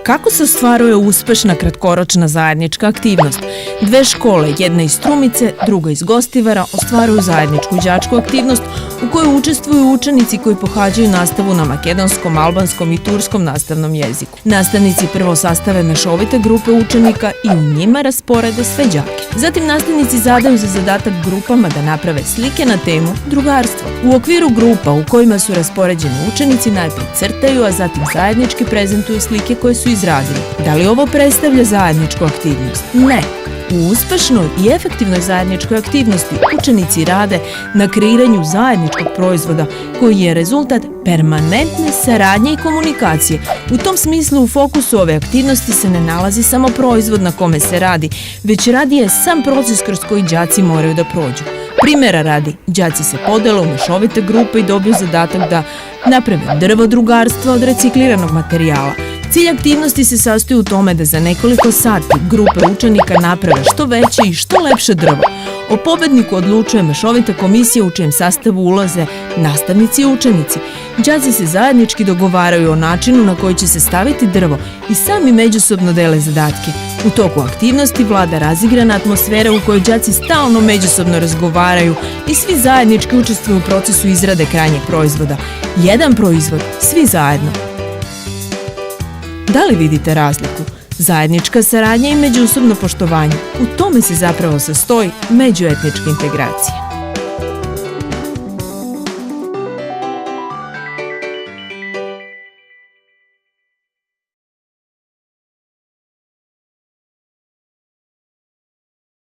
Kako se ostvaruje uspešna kratkoročna zajednička aktivnost? Dve škole, jedna iz Strumice, druga iz Gostivara, ostvaruju zajedničku đačku aktivnost u kojoj učestvuju učenici koji pohađaju nastavu na makedonskom, albanskom i turskom nastavnom jeziku. Nastavnici prvo sastave mešovite grupe učenika i u njima rasporede sve đake. Zatim nastavnici zadaju za zadatak grupama da naprave slike na temu drugarstvo. U okviru grupa u kojima su raspoređeni učenici najprej crtaju, a zatim zajednički prezentuju slike koje su izradili. Da li ovo predstavlja zajedničku aktivnost? Ne. U uspešnoj i efektivnoj zajedničkoj aktivnosti učenici rade na kreiranju zajedničkog proizvoda koji je rezultat permanentne saradnje i komunikacije. U tom smislu u fokusu ove aktivnosti se ne nalazi samo proizvod na kome se radi, već radi je sam proces kroz koji đaci moraju da prođu. Primera radi, đaci se podele u mešovite grupe i dobiju zadatak da naprave drvo drugarstva od recikliranog materijala. Cilj aktivnosti se sastoji u tome da za nekoliko sati grupe učenika naprave što veće i što lepše drvo. O pobedniku odlučuje mešovita komisija u čijem sastavu ulaze nastavnici i učenici. Đaci se zajednički dogovaraju o načinu na koji će se staviti drvo i sami međusobno dele zadatke. U toku aktivnosti vlada razigrana atmosfera u kojoj đaci stalno međusobno razgovaraju i svi zajednički učestvuju u procesu izrade krajnjeg proizvoda. Jedan proizvod, svi zajedno. Da li vidite razliku? Zajednička saradnja i međusobno poštovanje. U tome se zapravo sastoji međuetnička integracija.